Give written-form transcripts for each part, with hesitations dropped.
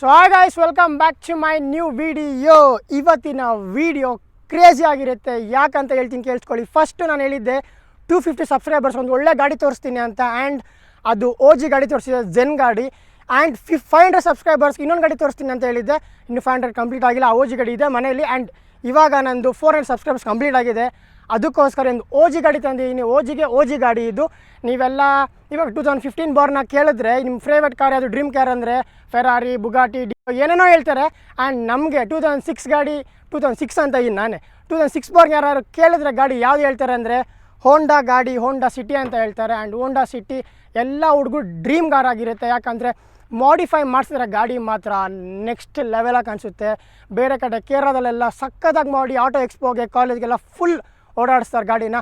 So hi guys, welcome back to my new video. ಇವತ್ತಿನ video crazy ಆಗಿರುತ್ತೆ. ಯಾಕಂತ ಹೇಳ್ತೀನಿ ಕೇಳಿಸ್ಕೊಳ್ಳಿ. ಫಸ್ಟು ನಾನು ಹೇಳಿದ್ದೆ 250 ಸಬ್ಸ್ಕ್ರೈಬರ್ಸ್ ಒಂದು ಒಳ್ಳೆ ಗಾಡಿ ತೋರಿಸ್ತೀನಿ ಅಂತ. ಆ್ಯಂಡ್ ಅದು OG ಗಾಡಿ ತೋರಿಸಿದೆ, ಜೆನ್ ಗಾಡಿ. ಆ್ಯಂಡ್ 500 ಸಬ್ಸ್ಕ್ರೈಬರ್ಸ್ ಇನ್ನೊಂದು ಗಾಡಿ ತೋರಿಸ್ತೀನಿ ಅಂತ ಹೇಳಿದ್ದೆ. ಇನ್ನು 500 ಕಂಪ್ಲೀಟ್ ಆಗಿಲ್ಲ. ಆ OG ಗಾಡಿ ಇದೆ ಮನೆಯಲ್ಲಿ. ಆ್ಯಂಡ್ ಇವಾಗ ನಂದು 400 ಸಬ್ಸ್ಕ್ರೈಬರ್ಸ್ ಕಂಪ್ಲೀಟ್ ಆಗಿದೆ. ಅದಕ್ಕೋಸ್ಕರ ಒಂದು OG ಗಾಡಿ ತಂದಿದ್ದೀನಿ. OG ಗಾಡಿ ಇದು. ನೀವೆಲ್ಲ ಇವಾಗ 2015 ಬಾರ್ನ ಕೇಳಿದ್ರೆ ನಿಮ್ಮ ಫೇವ್ರೇಟ್ ಕಾರ್ ಯಾವುದು, ಡ್ರೀಮ್ ಕಾರ್ ಅಂದರೆ ಫೆರಾರಿ, ಬುಗಾಟಿ, ಏನೇನೋ ಹೇಳ್ತಾರೆ. ಆ್ಯಂಡ್ ನಮಗೆ 2006 ಗಾಡಿ, 2006 ಅಂತ ಇದ್ದೀನಿ ನಾನೇ. 2006 ಬಾರ್ನ ಯಾರು ಕೇಳಿದ್ರೆ ಗಾಡಿ ಯಾವುದು ಹೇಳ್ತಾರೆ ಅಂದರೆ ಹೋಂಡಾ ಗಾಡಿ, ಹೋಂಡಾ ಸಿಟಿ ಅಂತ ಹೇಳ್ತಾರೆ. ಆ್ಯಂಡ್ ಹೋಂಡಾ ಸಿಟಿ ಎಲ್ಲ ಹುಡುಗರು ಡ್ರೀಮ್ ಕಾರ್ ಆಗಿರುತ್ತೆ. ಯಾಕಂದರೆ ಮಾಡಿಫೈ ಮಾಡಿಸಿದ್ರೆ ಗಾಡಿ ಮಾತ್ರ ನೆಕ್ಸ್ಟ್ ಲೆವೆಲಾಗಿ ಕಾಣಿಸುತ್ತೆ. ಬೇರೆ ಕಡೆ ಕೇರಳದಲ್ಲೆಲ್ಲ ಸಕ್ಕತ್ತಾಗಿ ಮಾಡಿ ಆಟೋ ಎಕ್ಸ್ಪೋಗೆ, ಕಾಲೇಜ್ಗೆಲ್ಲ ಫುಲ್ ಓಡಾಡಿಸ್ತಾರೆ ಗಾಡಿನ.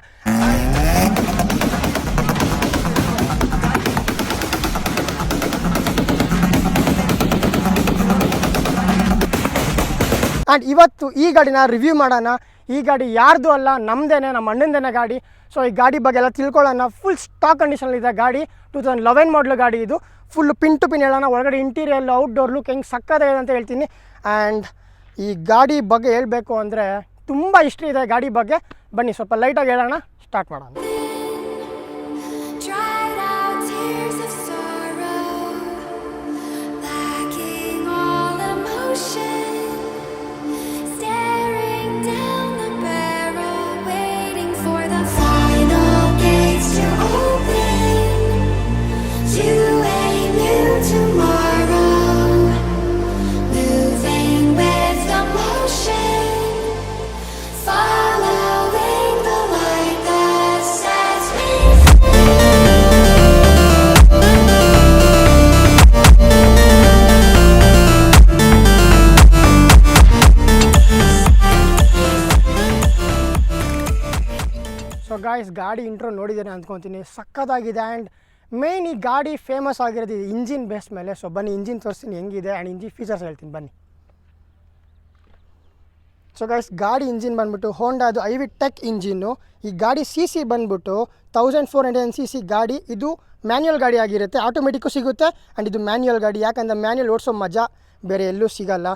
ಆ್ಯಂಡ್ ಇವತ್ತು ಈ ಗಾಡಿನ ರಿವ್ಯೂ ಮಾಡೋಣ. ಈ ಗಾಡಿ ಯಾರ್ದು ಅಲ್ಲ, ನಮ್ಮದೇನೆ, ನಮ್ಮ ಅಣ್ಣಂದೇನೆ ಗಾಡಿ. ಸೊ ಈ ಗಾಡಿ ಬಗ್ಗೆ ಎಲ್ಲ ತಿಳ್ಕೊಳ್ಳೋಣ. ಫುಲ್ ಸ್ಟಾಕ್ ಕಂಡೀಷನಲ್ಲಿದೆ ಗಾಡಿ. 2011 ಮಾಡಲು ಗಾಡಿ ಇದು. ಫುಲ್ ಪಿನ್ ಟು ಪಿನ್ ಹೇಳೋಣ. ಒಳಗಡೆ ಇಂಟೀರಿಯರ್, ಔಟ್ಡೋರ್ ಲುಕ್ ಹೆಂಗೆ ಸಕ್ಕತ್ತಾಗಿದೆ ಅಂತ ಹೇಳ್ತೀನಿ. ಆ್ಯಂಡ್ ಈ ಗಾಡಿ ಬಗ್ಗೆ ಹೇಳಬೇಕು ಅಂದರೆ ತುಂಬ ಇಷ್ಟ ಇದೆ ಗಾಡಿ ಬಗ್ಗೆ. ಬನ್ನಿ ಸ್ವಲ್ಪ ಲೈಟಾಗಿ ಹೇಳೋಣ, ಸ್ಟಾರ್ಟ್ ಮಾಡೋಣ. ಸೊ ಗಾಯ್ಸ್, ಗಾಡಿ ಇಂಟ್ರೋ ನೋಡಿದ್ದೇನೆ ಅಂದ್ಕೊತೀನಿ, ಸಕ್ಕತ್ತಾಗಿದೆ. ಆ್ಯಂಡ್ ಮೇಯ್ನ್ ಈ ಗಾಡಿ ಫೇಮಸ್ ಆಗಿರೋದು ಇಂಜಿನ್ ಬೇಸ್ ಮೇಲೆ. ಸೊ ಬನ್ನಿ ಇಂಜಿನ್ ತೋರಿಸ್ತೀನಿ ಹೆಂಗಿದೆ, ಆ್ಯಂಡ್ ಇಂಜಿನ್ ಫೀಚರ್ಸ್ ಹೇಳ್ತೀನಿ ಬನ್ನಿ. ಸೊ ಗಾಯ್ಸ್, ಗಾಡಿ ಇಂಜಿನ್ ಬಂದ್ಬಿಟ್ಟು ಹೋಂಡಾದು ಐವಿಟೆಕ್ ಇಂಜಿನ್ನು. ಈ ಗಾಡಿ CC ಬಂದ್ಬಿಟ್ಟು 1400 cc ಗಾಡಿ. ಇದು ಮ್ಯಾನ್ಯುಯಲ್ ಗಾಡಿ ಆಗಿರುತ್ತೆ. ಆಟೋಮೆಟಿಕ್ಕು ಸಿಗುತ್ತೆ. ಆ್ಯಂಡ್ ಇದು ಮ್ಯಾನ್ಯುಯಲ್ ಗಾಡಿ. ಯಾಕಂದರೆ ಮ್ಯಾನ್ಯುಯಲ್ ಓಡಿಸೋ ಮಜಾ ಬೇರೆ ಎಲ್ಲೂ ಸಿಗಲ್ಲ.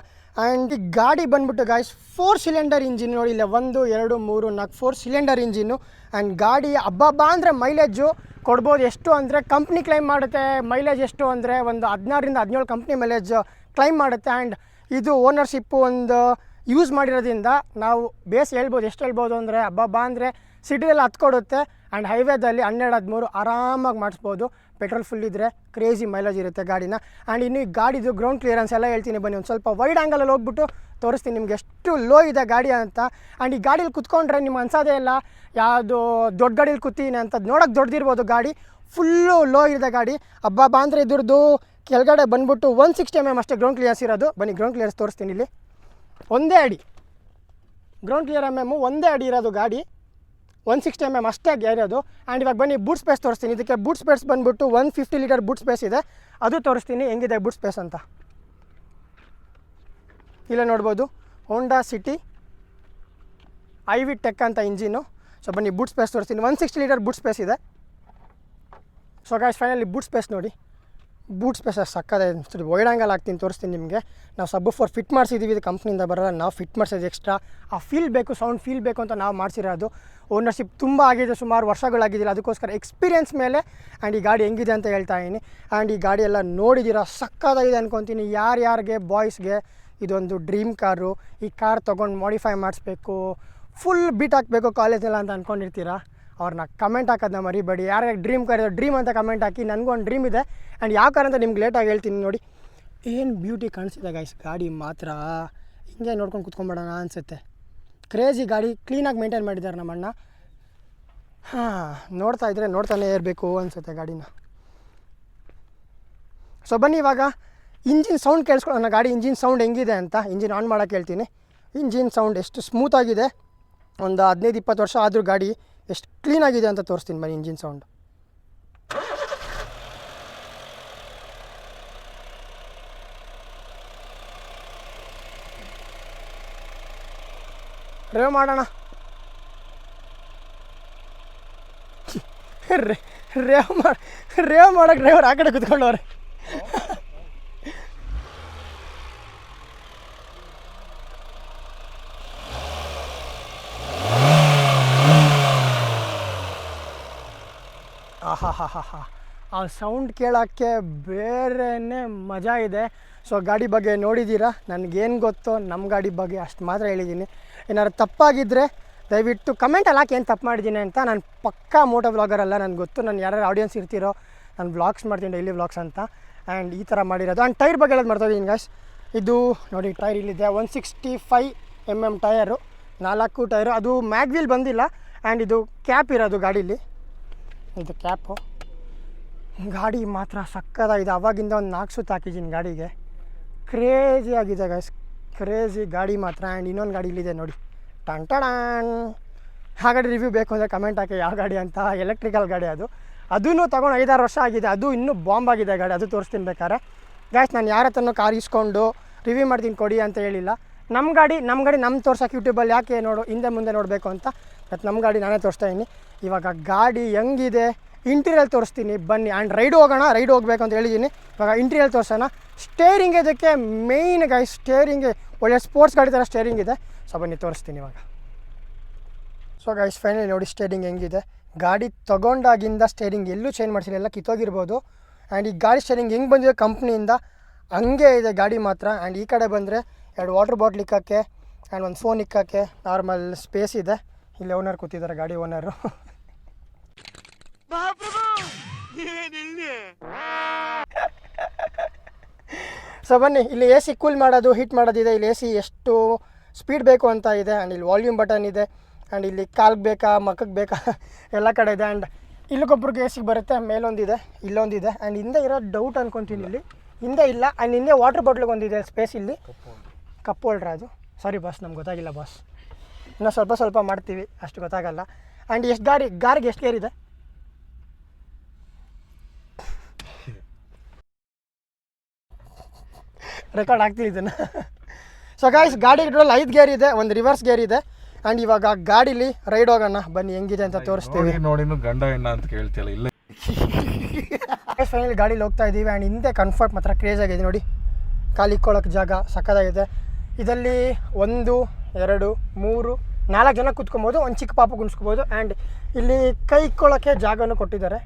ಆ್ಯಂಡ್ ಈ ಗಾಡಿ ಬಂದ್ಬಿಟ್ಟು ಗಾಯ್ಸ್ 4 ಸಿಲಿಂಡರ್ ಇಂಜಿನ್. ನೋಡಿ ಇಲ್ಲ, 1 2 3 4 4 ಸಿಲಿಂಡರ್ ಇಂಜಿನ್ನು. ಆ್ಯಂಡ್ ಗಾಡಿ ಹಬ್ಬ ಅಂದರೆ ಮೈಲೇಜು ಕೊಡ್ಬೋದು. ಎಷ್ಟು ಅಂದರೆ ಕಂಪ್ನಿ ಕ್ಲೈಮ್ ಮಾಡುತ್ತೆ ಮೈಲೇಜ್ ಎಷ್ಟು ಅಂದರೆ ಒಂದು 16 ರಿಂದ 17 ಕಂಪ್ನಿ ಮೈಲೇಜ್ ಕ್ಲೈಮ್ ಮಾಡುತ್ತೆ. ಆ್ಯಂಡ್ ಇದು ಓನರ್ಶಿಪ್ಪು ಒಂದು ಯೂಸ್ ಮಾಡಿರೋದ್ರಿಂದ ನಾವು ಬೇಸ್ ಹೇಳ್ಬೋದು. ಎಷ್ಟು ಹೇಳ್ಬೋದು ಅಂದರೆ ಹಬ್ಬ ಅಂದರೆ ಸಿಟಿಯಲ್ಲಿ ಹತ್ಕೊಡುತ್ತೆ. ಆ್ಯಂಡ್ ಹೈವೇದಲ್ಲಿ 12-13 ಆರಾಮಾಗಿ ಮಾಡಿಸ್ಬೋದು. ಪೆಟ್ರೋಲ್ ಫುಲ್ ಇದ್ದರೆ ಕ್ರೇಜಿ ಮೈಲೇಜ್ ಇರುತ್ತೆ ಗಾಡಿನ. ಆ್ಯಂಡ್ ಇನ್ನು ಈ ಗಾಡಿದು ಗ್ರೌಂಡ್ ಕ್ಲಿಯರೆನ್ಸ್ ಎಲ್ಲ ಹೇಳ್ತೀನಿ ಬನ್ನಿ. ಒಂದು ಸ್ವಲ್ಪ ವೈಡ್ ಆ್ಯಂಗಲಲ್ಲಿ ಹೋಗ್ಬಿಟ್ಟು ತೋರಿಸ್ತೀನಿ ನಿಮ್ಗೆ ಎಷ್ಟು ಲೋ ಇದೆ ಗಾಡಿ ಅಂತ. ಆ್ಯಂಡ್ ಈ ಗಾಡೀಲಿ ಕುತ್ಕೊಂಡ್ರೆ ನಿಮ್ಗೆ ಅನ್ಸೋದೇ ಇಲ್ಲ ಯಾವುದು ದೊಡ್ಡ ಗಾಡೀಲಿ ಕೂತೀನಿ ಅಂತ. ನೋಡೋಕೆ ದೊಡ್ಡದಿರ್ಬೋದು, ಗಾಡಿ ಫುಲ್ಲು ಲೋ ಇದೆ ಗಾಡಿ. ಹಬ್ಬ ಅಂದರೆ ಇದ್ರದ್ದು ಕೆಳಗಡೆ ಬಂದ್ಬಿಟ್ಟು 160 mm ಅಷ್ಟೇ ಗ್ರೌಂಡ್ ಕ್ಲಿಯರ್ಸ್ ಇರೋದು. ಬನ್ನಿ ಗ್ರೌಂಡ್ ಕ್ಲಿಯರ್ಸ್ ತೋರಿಸ್ತೀನಿ. ಇಲ್ಲಿ ಒಂದೇ ಅಡಿ ಗ್ರೌಂಡ್ ಕ್ಲಿಯರ್ ಒಂದೇ ಅಡಿ ಇರೋದು ಗಾಡಿ. 160 mm ಅಷ್ಟೇ ಇರೋದು. ಆ್ಯಂಡ್ ಇವಾಗ ಬನ್ನಿ ಬೂಟ್ ಸ್ಪೇಸ್ ತೋರಿಸ್ತೀನಿ. ಇದಕ್ಕೆ ಬೂಟ್ ಸ್ಪೇಸ್ ಬಂದ್ಬಿಟ್ಟು 150 ಲೀಟರ್ ಬೂಟ್ ಸ್ಪೇಸ್ ಇದೆ. ಅದು ತೋರಿಸ್ತೀನಿ ಹೆಂಗಿದೆ ಬೂಟ್ ಸ್ಪೇಸ್ ಅಂತ. ಇಲ್ಲೇ ನೋಡ್ಬೋದು ಹೋಂಡಾ ಸಿಟಿ ಐವಿಟೆಕ್ ಅಂತ ಇಂಜಿನು. ಸೊ ಬನ್ನಿ ಬೂಟ್ ಸ್ಪೇಸ್ ತೋರಿಸ್ತೀನಿ. 160 ಲೀಟರ್ ಬೂಟ್ ಸ್ಪೇಸ್ ಇದೆ. So guys, finally boot space ನೋಡಿ. ಬೂಟ್ ಸ್ಪೇಸ್ ಸಕ್ಕದೆ. ಸರಿ ವೈಡ್ ಆ್ಯಂಗಲ್ ಹಾಕ್ತೀನಿ, ತೋರಿಸ್ತೀನಿ ನಿಮಗೆ. ನಾವು ಸಬ್-ವೂಫರ್ ಫಿಟ್ ಮಾಡಿಸಿದ್ದೀವಿ. ಇದು ಕಂಪ್ನಿಯಿಂದ ಬರೋಲ್ಲ, ನಾವು ಫಿಟ್ ಮಾಡಿಸೋದು ಎಕ್ಸ್ಟ್ರಾ. ಆ ಫೀಲ್ ಬೇಕು, ಸೌಂಡ್ ಫೀಲ್ ಬೇಕು ಅಂತ ನಾವು ಮಾಡಿಸಿರೋದು. ಓನರ್ಶಿಪ್ ತುಂಬ ಆಗಿದೆ, ಸುಮಾರು ವರ್ಷಗಳಾಗಿದ್ದಿಲ್ಲ. ಅದಕ್ಕೋಸ್ಕರ ಎಕ್ಸ್ಪೀರಿಯನ್ಸ್ ಮೇಲೆ ಆ್ಯಂಡ್ ಈ ಗಾಡಿ ಹೆಂಗಿದೆ ಅಂತ ಹೇಳ್ತಾ ಇದ್ದೀನಿ. ಆ್ಯಂಡ್ ಈ ಗಾಡಿ ಎಲ್ಲ ನೋಡಿದ್ದೀರಾ, ಸಕ್ಕತ್ತಾಗಿದೆ ಅನ್ಕೊತೀನಿ. ಯಾರ್ಯಾರಿಗೆ ಬಾಯ್ಸ್ಗೆ ಇದೊಂದು ಡ್ರೀಮ್ ಕಾರು, ಈ ಕಾರ್ ತೊಗೊಂಡು ಮಾಡಿಫೈ ಮಾಡಿಸ್ಬೇಕು, ಫುಲ್ ಬೀಟ್ ಹಾಕಬೇಕು ಕಾಲೇಜೆಲ್ಲ ಅಂತ ಅಂದ್ಕೊಂಡಿರ್ತೀರಾ, ಅವ್ರನ್ನ ಕಮೆಂಟ್ ಹಾಕೋದನ್ನ ಮರಿಬೇಡಿ. ಯಾರ್ಯಾರು ಡ್ರೀಮ್ ಕಾರ್ ಇದೆ ಡ್ರೀಮ್ ಅಂತ ಕಮೆಂಟ್ ಹಾಕಿ. ನನಗೂ ಒಂದು ಡ್ರೀಮ್ ಇದೆ. ಆ್ಯಂಡ್ ಯಾವ ಕಾರ್ ಅಂತ ನಿಮ್ಗೆ ಲೇಟಾಗಿ ಹೇಳ್ತೀನಿ. ನೋಡಿ ಏನು ಬ್ಯೂಟಿ ಕಾಣಿಸಿದೆ ಗೈಸ್ ಗಾಡಿ ಮಾತ್ರ. ಹಿಂಗೆ ನೋಡ್ಕೊಂಡು ಕುತ್ಕೊಂಡ್ಬಿಡೋಣ ಅನಿಸುತ್ತೆ. ಕ್ರೇಜಿ ಗಾಡಿ, ಕ್ಲೀನಾಗಿ ಮೇಂಟೈನ್ ಮಾಡಿದ್ದಾರೆ ನಮ್ಮಣ್ಣ. ನೋಡ್ತಾ ಇದ್ದರೆ ನೋಡ್ತಾನೆ ಇರಬೇಕು ಅನಿಸುತ್ತೆ ಗಾಡಿನ. ಸೊ ಬನ್ನಿ ಇವಾಗ ಇಂಜಿನ್ ಸೌಂಡ್ ಕೇಳಿಸ್ಕೊಳ್ಳೋಣ. ಗಾಡಿ ಇಂಜಿನ್ ಸೌಂಡ್ ಹೆಂಗಿದೆ ಅಂತ. ಇಂಜಿನ್ ಆನ್ ಮಾಡೋಕ್ಕೆ ಹೇಳ್ತೀನಿ. ಇಂಜಿನ್ ಸೌಂಡ್ ಎಷ್ಟು ಸ್ಮೂತಾಗಿದೆ. ಒಂದು 15-20 ವರ್ಷ ಆದರೂ ಗಾಡಿ ಎಷ್ಟು ಕ್ಲೀನಾಗಿದೆ ಅಂತ ತೋರಿಸ್ತೀನಿ ಬನ್ನಿ. ಇಂಜಿನ್ ಸೌಂಡ್ ರೇವ್ ಮಾಡೋಣ. ರೇವ್ ಮಾಡೋಕ್ಕೆ ಡ್ರೈವರ್ ಆ ಕಡೆ ಕುತ್ಕೊಂಡವ್ರೆ. ಹಾ ಹಾ ಹಾ ಹಾ ಆ ಸೌಂಡ್ ಕೇಳೋಕ್ಕೆ ಬೇರೆಯೇ ಮಜಾ ಇದೆ. ಸೊ ಗಾಡಿ ಬಗ್ಗೆ ನೋಡಿದ್ದೀರಾ, ನನಗೇನು ಗೊತ್ತೋ ನಮ್ಮ ಗಾಡಿ ಬಗ್ಗೆ ಅಷ್ಟು ಮಾತ್ರ ಹೇಳಿದ್ದೀನಿ. ಏನಾದ್ರು ತಪ್ಪಾಗಿದ್ದರೆ ದಯವಿಟ್ಟು ಕಮೆಂಟಲ್ಲಿ ಹಾಕಿ ಏನು ತಪ್ಪು ಮಾಡಿದ್ದೀನಿ ಅಂತ. ನಾನು ಪಕ್ಕಾ ಮೋಟೋ ವ್ಲಾಗರ್ ಅಲ್ಲ, ನನಗೆ ಗೊತ್ತು. ನಾನು ಯಾರು ಆಡಿಯನ್ಸ್ ಇರ್ತೀರೋ ನಾನು ವ್ಲಾಗ್ಸ್ ಮಾಡ್ತೀನಿ, ಡೈಲಿ ವ್ಲಾಗ್ಸ್ ಅಂತ. ಆ್ಯಂಡ್ ಈ ಥರ ಮಾಡಿರೋದು. ಆ್ಯಂಡ್ ಟೈರ್ ಬಗ್ಗೆ ಹೇಳೋದು ಮಾಡ್ತಾಯಿದ್ದೀನಿ ಗಾಯ್ಸ್. ಇದು ನೋಡಿ ಟೈರ್ ಇಲ್ಲಿದೆ, 165 mm ಟಯರು, 4 ಟೈರು. ಅದು ಮ್ಯಾಗ್ವೀಲ್ ಬಂದಿಲ್ಲ. ಆ್ಯಂಡ್ ಇದು ಕ್ಯಾಪ್ ಇರೋದು ಗಾಡೀಲಿ, ಇದು ಕ್ಯಾಪು. ಗಾಡಿ ಮಾತ್ರ ಸಕ್ಕತ್ತಾಗಿದೆ. ಅವಾಗಿಂದ ಒಂದು 4 ಸುತ್ತು ಹಾಕಿದ್ದೀನಿ ಗಾಡಿಗೆ. ಕ್ರೇಜಿ ಆಗಿದೆ ಗೈಸ್, ಕ್ರೇಜಿ ಗಾಡಿ ಮಾತ್ರ. ಆ್ಯಂಡ್ ಇನ್ನೊಂದು ಗಾಡಿ ಇಲ್ಲಿದೆ ನೋಡಿ, ಟಂಟಡಾನ್. ಆ ಗಾಡಿ ರಿವ್ಯೂ ಬೇಕು ಅಂದರೆ ಕಮೆಂಟ್ ಹಾಕಿ ಯಾವ ಗಾಡಿ ಅಂತ. ಎಲೆಕ್ಟ್ರಿಕಲ್ ಗಾಡಿ ಅದು, ಅದೂ ತೊಗೊಂಡು 5-6 ವರ್ಷ ಆಗಿದೆ. ಅದು ಇನ್ನೂ ಬಾಂಬ್ ಆಗಿದೆ ಗಾಡಿ, ಅದು ತೋರಿಸ್ತೀನಿ ಬೇಕಾರೆ. ಗೈಸ್ ನಾನು ಯಾರ ಹತ್ರನೂ ಕಾರ್ ಇಸ್ಕೊಂಡು ರಿವ್ಯೂ ಮಾಡ್ತೀನಿ ಕೊಡಿ ಅಂತ ಹೇಳಿಲ್ಲ. ನಮ್ಮ ಗಾಡಿ ನಮ್ಮ ತೋರ್ಸೋಕೆ ಯೂಟ್ಯೂಬಲ್ಲಿ ಯಾಕೆ ನೋಡು ಹಿಂದೆ ಮುಂದೆ ನೋಡಬೇಕು ಅಂತ. ಮತ್ತು ನಮ್ಮ ಗಾಡಿ ನಾನೇ ತೋರಿಸ್ತಾ ಇದ್ದೀನಿ. ಇವಾಗ ಗಾಡಿ ಹೆಂಗಿದೆ ಇಂಟೀರಿಯಲ್ ತೋರಿಸ್ತೀನಿ ಬನ್ನಿ. ಆ್ಯಂಡ್ ರೈಡ್ ಹೋಗಬೇಕು ಅಂತ ಹೇಳಿದ್ದೀನಿ. ಇವಾಗ ಇಂಟೀರಿಯಲ್ ತೋರಿಸೋಣ. ಸ್ಟೇರಿಂಗ್ ಇದಕ್ಕೆ ಮೇಯ್ನ್ ಗೈಸ್, ಸ್ಟೇರಿಂಗ್ ಒಳ್ಳೆ ಸ್ಪೋರ್ಟ್ಸ್ ಗಾಡಿ ಥರ ಸ್ಟೇರಿಂಗ್ ಇದೆ. ಸೊ ಬನ್ನಿ ತೋರಿಸ್ತೀನಿ ಇವಾಗ. ಸೊ ಗೈಸ್ ಫೈನಲಿ ನೋಡಿ ಸ್ಟೇರಿಂಗ್ ಹೆಂಗಿದೆ. ಗಾಡಿ ತೊಗೊಂಡಾಗಿಂದ ಸ್ಟೇರಿಂಗ್ ಎಲ್ಲೂ ಚೇಂಜ್ ಮಾಡಿಸಿಲ್ಲ, ಎಲ್ಲ ಕಿತ್ತೋಗಿರ್ಬೋದು. ಆ್ಯಂಡ್ ಈ ಗಾಡಿ ಸ್ಟೇರಿಂಗ್ ಹೆಂಗೆ ಬಂದಿದೆ ಕಂಪ್ನಿಯಿಂದ ಹಂಗೆ ಇದೆ ಗಾಡಿ ಮಾತ್ರ. ಆ್ಯಂಡ್ ಈ ಕಡೆ ಬಂದರೆ 2 ವಾಟರ್ ಬಾಟ್ಲ್ ಇಕ್ಕೋಕ್ಕೆ ಆ್ಯಂಡ್ ಒಂದು ಫೋನ್ ಇಕ್ಕೋಕ್ಕೆ ನಾರ್ಮಲ್ ಸ್ಪೇಸ್ ಇದೆ. ಇಲ್ಲಿ ಓನರ್ ಕೂತಿದ್ದಾರೆ, ಗಾಡಿ ಓನರು. ಸೊ ಬನ್ನಿ, ಇಲ್ಲಿ ಎ ಸಿ ಕೂಲ್ ಮಾಡೋದು ಹೀಟ್ ಮಾಡೋದಿದೆ. ಇಲ್ಲಿ ಎ ಸಿ ಎಷ್ಟು ಸ್ಪೀಡ್ ಬೇಕು ಅಂತ ಇದೆ. ಆ್ಯಂಡ್ ಇಲ್ಲಿ ವಾಲ್ಯೂಮ್ ಬಟನ್ ಇದೆ. ಆ್ಯಂಡ್ ಇಲ್ಲಿ ಕಾಲ್ಗೆ ಬೇಕಾ ಮಕ್ಕಕ್ಕೆ ಬೇಕಾ ಎಲ್ಲ ಕಡೆ ಇದೆ. ಆ್ಯಂಡ್ ಇಲ್ಲೊಬ್ಬರಿಗೆ ಎ ಸಿಗೆ ಬರುತ್ತೆ, ಮೇಲೊಂದಿದೆ ಇಲ್ಲೊಂದಿದೆ. ಆ್ಯಂಡ್ ಹಿಂದೆ ಇರೋ ಡೌಟ್ ಅಂದ್ಕೊತೀನಿ, ಇಲ್ಲಿ ಹಿಂದೆ ಇಲ್ಲ. ಆ್ಯಂಡ್ ಹಿಂದೆ ವಾಟರ್ ಬಾಟ್ಲಿಗೆ ಒಂದಿದೆ ಸ್ಪೇಸ್. ಇಲ್ಲಿ ಕಪ್ ಹೋಲ್ಡ್ರ್ ಅದು. ಸಾರಿ ಬಾಸ್, ನಮ್ಗೆ ಗೊತ್ತಾಗಿಲ್ಲ ಬಾಸ್, ಇನ್ನೂ ಸ್ವಲ್ಪ ಮಾಡ್ತೀವಿ, ಅಷ್ಟು ಗೊತ್ತಾಗಲ್ಲ. ಆ್ಯಂಡ್ ಎಷ್ಟು ಗಾರಿಗೆ ಎಷ್ಟು ಗೇರ್ ಇದೆ? ರೆಕಾರ್ಡ್ ಆಗ್ತೀವಿ ಇದನ್ನು. ಸೊ ಗಾಯ್ಸ್ ಗಾಡಿ 5 ಗೇರ್ ಇದೆ, ಒಂದು ರಿವರ್ಸ್ ಗೇರ್ ಇದೆ. ಆ್ಯಂಡ್ ಇವಾಗ ಗಾಡೀಲಿ ರೈಡ್ ಹೋಗೋಣ ಬನ್ನಿ, ಹೆಂಗಿದೆ ಅಂತ ತೋರಿಸ್ತೀವಿ. ನೋಡಿ ಗಂಡ ಹೆಣ್ಣ ಅಂತ ಕೇಳ್ತಿಲ್ಲ, ಇಲ್ಲ ಫೈನಲಿ ಗಾಡೀಲಿ ಹೋಗ್ತಾ ಇದ್ದೀವಿ. ಆ್ಯಂಡ್ ಹಿಂದೆ ಕಂಫರ್ಟ್ ಮಾತ್ರ ಕ್ರೇಜ್ ಆಗಿದೆ ನೋಡಿ, ಕಾಲು ಇಕ್ಕೊಳ್ಳೋಕೆ ಜಾಗ ಸಕ್ಕತ್ತಾಗಿದೆ. ಇದರಲ್ಲಿ 1 2 3 4 ಜನ ಕೂತ್ಕೊಬೋದು, ಒಂದು ಚಿಕ್ಕ ಪಾಪು ಕುಣಿಸ್ಕೋಬೋದು. ಆ್ಯಂಡ್ ಇಲ್ಲಿ ಕೈ ಇಕ್ಕೊಳ್ಳೋಕ್ಕೆ ಜಾಗನೂ ಕೊಟ್ಟಿದ್ದಾರೆ.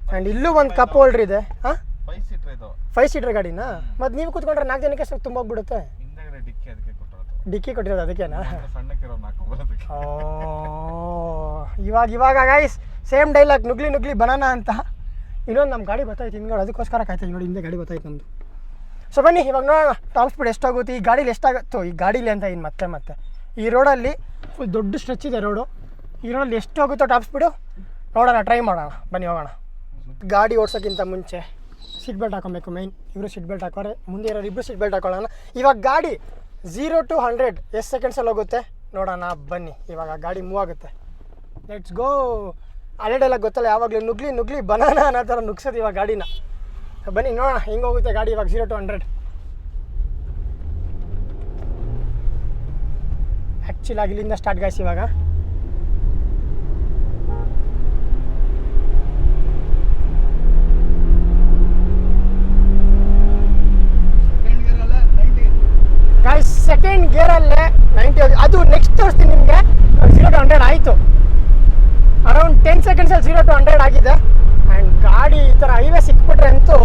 ಆ್ಯಂಡ್ ಇಲ್ಲೂ ಒಂದು ಕಪ್ ಹೋಲ್ಡ್ರ್ ಇದೆ. ಹಾಂ 5 ಸೀಟರ್ ಗಾಡಿನಾ? ಮತ್ತು ನೀವು ಕೂತ್ಕೊಂಡ್ರೆ 4 ಜನಕ್ಕೆ ಸ್ವಲ್ಪ ತುಂಬ ಹೋಗ್ಬಿಡುತ್ತೆ. ಡಿಕ್ಕಿ ಕೊಟ್ಟಿರೋದು ಅದಕ್ಕೇನಾ? ಇವಾಗ ಗೈಸ್ ಸೇಮ್ ಡೈಲಾಗ್, ನುಗ್ಲಿ ಬನಾನಾ ಅಂತ. ಇನ್ನೊಂದು ನಮ್ಮ ಗಾಡಿ ಬರ್ತಾಯಿತ್ತು ಹಿಂದ್ಗಡೆ, ಅದಕ್ಕೋಸ್ಕರ ಕಾಯ್ತಾ ನೋಡಿ, ಹಿಂದೆ ಗಾಡಿ ಬರ್ತಾಯಿತ್ತು ನಮ್ಮದು. ಸೊ ಬನ್ನಿ ಇವಾಗ ನೋಡೋಣ ಟಾಪ್ ಸ್ಪೀಡ್ ಎಷ್ಟಾಗುತ್ತೆ, ಈ ಗಾಡೀಲಿ ಎಷ್ಟಾಗುತ್ತೋ. ಈ ಗಾಡೀಲಿ ಅಂತ ಇನ್ನು ಮತ್ತೆ ಈ ರೋಡಲ್ಲಿ ಫುಲ್ ದೊಡ್ಡ ಸ್ಟ್ರೆಚ್ ಇದೆ ರೋಡು. ಈ ರೋಡಲ್ಲಿ ಎಷ್ಟು ಹೋಗುತ್ತೋ ಟಾಪ್ ಸ್ಪೀಡು ನೋಡೋಣ, ಟ್ರೈ ಮಾಡೋಣ ಬನ್ನಿ ಹೋಗೋಣ. ಗಾಡಿ ಓಡಿಸೋಕ್ಕಿಂತ ಮುಂಚೆ ಸೀಟ್ ಬೆಲ್ಟ್ ಹಾಕೊಬೇಕು ಮೈನ್. ಇವರು ಸೀಟ್ ಬೆಲ್ಟ್ ಹಾಕೋರೆ, ಮುಂದೆ ಇರೋರು ಇಬ್ಬರು ಸೀಟ್ ಬೆಲ್ಟ್ ಹಾಕೊಳ್ಳೋಣ. ಇವಾಗ ಗಾಡಿ 0 to 100 ಎಷ್ಟು ಸೆಕೆಂಡ್ಸಲ್ಲಿ ಹೋಗುತ್ತೆ ನೋಡೋಣ ಬನ್ನಿ. ಇವಾಗ ಗಾಡಿ ಮೂವ್ ಆಗುತ್ತೆ, ಲೆಟ್ಸ್ ಗೋ. ಅಲೆಡೆಲ್ಲ ಗೊತ್ತಲ್ಲ, ಯಾವಾಗಲೂ ನುಗ್ಲಿ ಬನಾನಾ ಅನ್ನೋ ಥರ ನುಗ್ಸೋದು ಇವಾಗ ಗಾಡಿನ. ಬನ್ನಿ ನೋಡೋಣ ಹೆಂಗೆ ಹೋಗುತ್ತೆ ಗಾಡಿ ಇವಾಗ 0 to 100. ಆ್ಯಕ್ಚುಲಿ ಆಗಿ ಇಲ್ಲಿಂದ ಸ್ಟಾರ್ಟ್ ಗಾಯ್ಸ್. ಇವಾಗ ಗಾಯ್ಸ್ ಸೆಕೆಂಡ್ ಗೇರಲ್ಲೇ 90. ಅದು ನೆಕ್ಸ್ಟ್ ತೋರಿಸ್ತೀನಿ ನಿಮಗೆ. 0 to 100 ಆಯಿತು, ಅರೌಂಡ್ 10 ಸೆಕೆಂಡ್ಸಲ್ಲಿ 0 to 100 ಆಗಿದೆ. ಆ್ಯಂಡ್ ಗಾಡಿ ಈ ಥರ ಹೈವೇ ಸಿಕ್ಬಿಟ್ರೆ ಅಂತೂ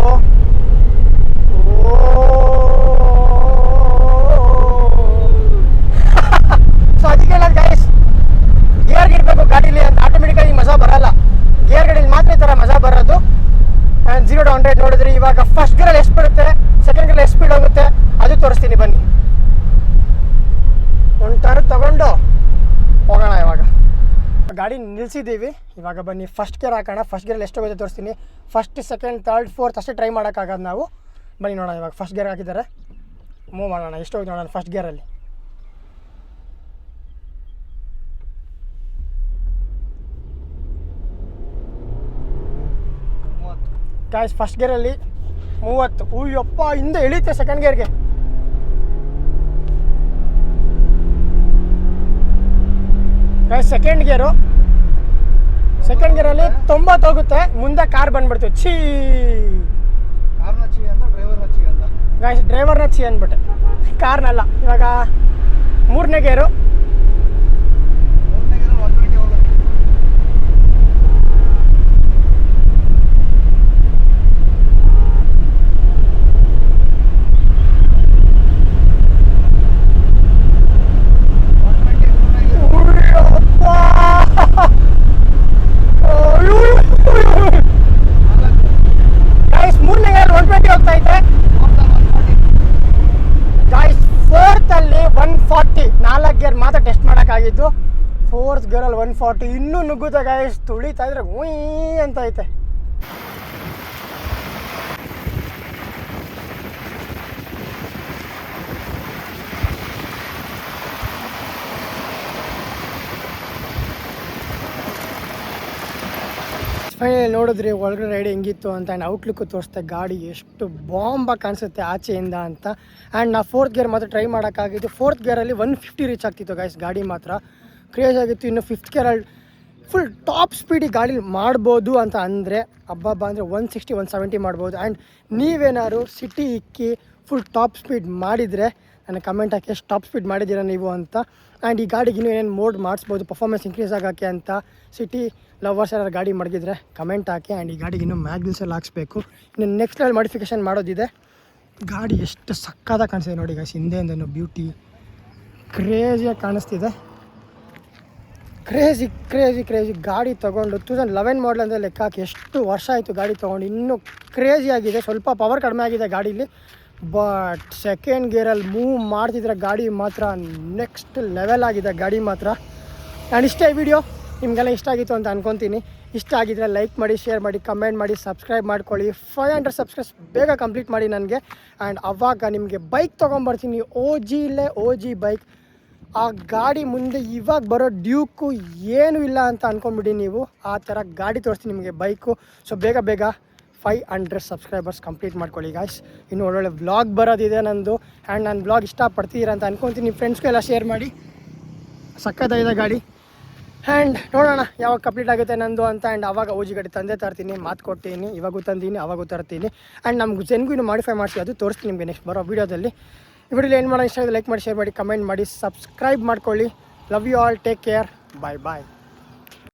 ಸೊ ಅದಕ್ಕೆ ಹೇಳೋದು ಗೈಸ್, ಗೇರ್ ಇರಬೇಕು ಗಾಡೀಲಿ ಅಂತ. ಆಟೋಮೆಟಿಕಾಗಿ ಮಜಾ ಬರಲ್ಲ, ಗೇರ್ ಗಾಡೀಲಿ ಮಾತ್ರ ಈ ಥರ ಮಜಾ ಬರೋದು. ಆ್ಯಂಡ್ 0 to 100 ನೋಡಿದ್ರಿ. ಇವಾಗ ಫಸ್ಟ್ ಗೇರಲ್ಲಿ ಎಷ್ಟು ಬರುತ್ತೆ, ಸೆಕೆಂಡ್ ಗೇರಲ್ಲಿ ಎಷ್ಟು ಸ್ಪೀಡ್ ಹೋಗುತ್ತೆ ಅದು ತೋರಿಸ್ತೀನಿ ಬನ್ನಿ. ಒಂದು ಟರ್ನ್ ತಗೊಂಡು ಹೋಗೋಣ. ಇವಾಗ ಗಾಡಿ ನಿಲ್ಲಿಸಿದ್ದೀವಿ, ಇವಾಗ ಬನ್ನಿ ಫಸ್ಟ್ ಗೇರ್ ಹಾಕೋಣ. ಫಸ್ಟ್ ಗೇರಲ್ಲಿ ಎಷ್ಟು ಹೋಗುತ್ತೆ ತೋರಿಸ್ತೀನಿ. ಫಸ್ಟ್ ಸೆಕೆಂಡ್ ಥರ್ಡ್ ಫೋರ್ತ್ ಅಷ್ಟೇ ಟ್ರೈ ಮಾಡೋಕ್ಕಾಗೋದು ನಾವು. ಬನ್ನಿ ನೋಡೋಣ. ಇವಾಗ ಫಸ್ಟ್ ಗೇರ್ ಹಾಕಿದ್ದಾರೆ, ಮೂವ್ ಮಾಡೋಣ. ಎಷ್ಟು ಹೋಗುತ್ತೆ ನೋಡೋಣ ಫಸ್ಟ್ ಗೇರಲ್ಲಿ. ಗಾಯ್ಸ್ ಫಸ್ಟ್ ಗೇರಲ್ಲಿ 30. ಉಯ್ಯಪ್ಪ, ಹಿಂದೆ ಇಳೀತೆ ಸೆಕೆಂಡ್ ಗೇರ್ಗೆ. ಗಾಯ್ಸ್ ಸೆಕೆಂಡ್ ಗೇರಲ್ಲಿ 90 ಹೋಗುತ್ತೆ. ಮುಂದೆ ಕಾರ್ ಬಂದ್ಬಿಡ್ತು. ಗಾಯ್ಸ್ ಡ್ರೈವರ್ನ ಚಿ ಅಂದ್ಬಿಟ್ಟೆ, ಕಾರ್ನಲ್ಲ. ಇವಾಗ 3ನೇ ಗೇರು. ಮಾಡಬೇಕಾಗಿದ್ದು. 4th ಗೇರಲ್ಲಿ 140 ಇನ್ನೂ ನುಗ್ಗುತ್ತೆ ಗಾಯ್ಸ್. ತುಳಿತಾ ಇದ್ರೆ ಉಯ್ ಅಂತ ಐತೆ. ಫೈನಲಿ ನೋಡಿದ್ರಿ ಒಳಗಡೆ ರೈಡ್ ಹೆಂಗಿತ್ತು ಅಂತ. ಆ್ಯಂಡ್ ಔಟ್ಲುಕ್ಕು ತೋರಿಸ್ತೆ ಗಾಡಿ ಎಷ್ಟು ಬಾಂಬಾಗಿ ಕಾಣಿಸುತ್ತೆ ಆಚೆಯಿಂದ ಅಂತ. ಆ್ಯಂಡ್ ನಾ 4th ಗೇರ್ ಮಾತ್ರ ಟ್ರೈ ಮಾಡೋಕ್ಕಾಗಿದ್ದು. 4th ಗೇರಲ್ಲಿ 150 ರೀಚ್ ಆಗ್ತಿತ್ತು ಗೈಸ್ ಗಾಡಿ ಮಾತ್ರ. ಕ್ರೇಜ್ ಆಗಿತ್ತು. ಇನ್ನು 5th ಗೇರಲ್ಲಿ ಫುಲ್ ಟಾಪ್ ಸ್ಪೀಡಿಗೆ ಗಾಡಿ ಮಾಡ್ಬೋದು ಅಂತ ಅಂದರೆ ಹಬ್ಬ ಅಂದರೆ 160 170 ಮಾಡ್ಬೋದು. ಆ್ಯಂಡ್ ನೀವೇನಾದ್ರು ಸಿಟಿ ಇಕ್ಕಿ ಫುಲ್ ಟಾಪ್ ಸ್ಪೀಡ್ ಮಾಡಿದರೆ ನನಗೆ ಕಮೆಂಟ್ ಹಾಕಿ ಎಷ್ಟು ಟಾಪ್ ಸ್ಪೀಡ್ ಮಾಡಿದ್ದೀರಾ ನೀವು ಅಂತ. ಆ್ಯಂಡ್ ಈ ಗಾಡಿಗೆ ಇನ್ನೂ ಏನೇನು ಮೋಡ್ ಮಾಡಿಸ್ಬೋದು ಪರ್ಫಾರ್ಮೆನ್ಸ್ ಇನ್ಕ್ರೀಸ್ ಆಗೋಕ್ಕೆ ಅಂತ ಸಿಟಿ ಲವರ್ಸ್ ಯಾರು ಗಾಡಿ ಮಡಗಿದ್ರೆ ಕಮೆಂಟ್ ಹಾಕಿ. ಆ್ಯಂಡ್ ಈ ಗಾಡಿಗೆ ಇನ್ನೂ ಮ್ಯಾಗ್ವಿಲ್ಸಲ್ಲಿ ಹಾಕ್ಸ್ಬೇಕು. ಇನ್ನು ನೆಕ್ಸ್ಟ್ ಲೆವೆಲ್ ಮಾಡಿಫಿಕೇಷನ್ ಮಾಡೋದಿದೆ. ಗಾಡಿ ಎಷ್ಟು ಸಕ್ಕತ್ತಾಗಿ ಕಾಣಿಸ್ತಿದೆ ನೋಡಿ ಗೈಸ್. ಹಿಂದೆಯಿಂದನು ಬ್ಯೂಟಿ ಕ್ರೇಜಿಯಾಗಿ ಕಾಣಿಸ್ತಿದೆ. ಕ್ರೇಜಿ ಗಾಡಿ ತೊಗೊಂಡು 2011 ಮಾಡಲ್ ಅಂದರೆ ಲೆಕ್ಕ ಹಾಕಿ ಎಷ್ಟು ವರ್ಷ ಆಯಿತು ಗಾಡಿ ತೊಗೊಂಡು. ಇನ್ನೂ ಕ್ರೇಜಿಯಾಗಿದೆ. ಸ್ವಲ್ಪ ಪವರ್ ಕಡಿಮೆ ಆಗಿದೆ ಗಾಡೀಲಿ, ಬಟ್ ಸೆಕೆಂಡ್ ಗೇರಲ್ಲಿ ಮೂವ್ ಮಾಡ್ತಿದ್ರೆ ಗಾಡಿ ಮಾತ್ರ ನೆಕ್ಸ್ಟ್ ಲೆವೆಲ್ ಆಗಿದೆ ಗಾಡಿ ಮಾತ್ರ. ನಾನು ಇಷ್ಟೇ ವಿಡಿಯೋ ನಿಮಗೆಲ್ಲ ಇಷ್ಟ ಆಗಿತ್ತು ಅಂತ ಅನ್ಕೊತೀನಿ. ಇಷ್ಟ ಆಗಿದ್ರೆ ಲೈಕ್ ಮಾಡಿ, ಶೇರ್ ಮಾಡಿ, ಕಮೆಂಟ್ ಮಾಡಿ, ಸಬ್ಸ್ಕ್ರೈಬ್ ಮಾಡ್ಕೊಳ್ಳಿ. 500 ಸಬ್ಸ್ಕ್ರೈಬ್ಸ್ ಬೇಗ ಕಂಪ್ಲೀಟ್ ಮಾಡಿ ನನಗೆ. ಆ್ಯಂಡ್ ಅವಾಗ ನಿಮಗೆ ಬೈಕ್ ತೊಗೊಂಬರ್ತೀನಿ. ಓ ಜಿ ಬೈಕ್. ಆ ಗಾಡಿ ಮುಂದೆ ಇವಾಗ ಬರೋ ಡ್ಯೂಕು ಏನೂ ಇಲ್ಲ ಅಂತ ಅಂದ್ಕೊಂಬಿಡಿ ನೀವು. ಆ ಥರ ಗಾಡಿ ತೋರಿಸ್ತೀನಿ ನಿಮಗೆ ಬೈಕು. ಸೊ ಬೇಗ 500 ಸಬ್ಸ್ಕ್ರೈಬರ್ಸ್ ಕಂಪ್ಲೀಟ್ ಮಾಡ್ಕೊಳ್ಳಿ ಗಾಯ್ಸ್. ಇನ್ನು ಒಳ್ಳೊಳ್ಳೆ ವ್ಲಾಗ್ ಬರೋದಿದೆ ನಂದು. ಆ್ಯಂಡ್ ನಾನು ವ್ಲಾಗ್ ಇಷ್ಟಪಡ್ತೀರಾ ಅಂತ ಅಂದ್ಕೊತೀನಿ. ನಿಮ್ಮ ಫ್ರೆಂಡ್ಸ್ಗೂ ಎಲ್ಲ ಶೇರ್ ಮಾಡಿ. ಸಕ್ಕತ್ತಾಗಿದೆ ಗಾಡಿ. ಆ್ಯಂಡ್ ನೋಡೋಣ ಯಾವಾಗ ಕಂಪ್ಲೀಟ್ ಆಗುತ್ತೆ ನಂದು ಅಂತ. ಆ್ಯಂಡ್ ಆವಾಗ ಓಜಿ ಗಾಡಿ ತಂದೆ ತರ್ತೀನಿ, ಮಾತು ಕೊಡ್ತೀನಿ. ಇವಾಗೂ ತಂದೀನಿ, ಅವಾಗೂ ತರ್ತೀನಿ. ಆ್ಯಂಡ್ ನಮ್ಗೆ ಜೆನ್ಗೂ ಇನ್ನೂ ಮಾಡಿಫೈ ಮಾಡಿಸಿ ಅದು ತೋರಿಸ್ತೀನಿ ನಿಮಗೆ ನೆಕ್ಸ್ಟ್ ಬರೋ ವೀಡಿಯೋದಲ್ಲಿ. ಈ ವಿಡಿಯೋಲಿ ಏನು ಮಾಡೋಣ ಇಷ್ಟ ಆಗಿದೆ ಲೈಕ್ ಮಾಡಿ, ಶೇರ್ ಮಾಡಿ, ಕಮೆಂಟ್ ಮಾಡಿ, ಸಬ್ಸ್ಕ್ರೈಬ್ ಮಾಡ್ಕೊಳ್ಳಿ. Love you all. Take care. Bye.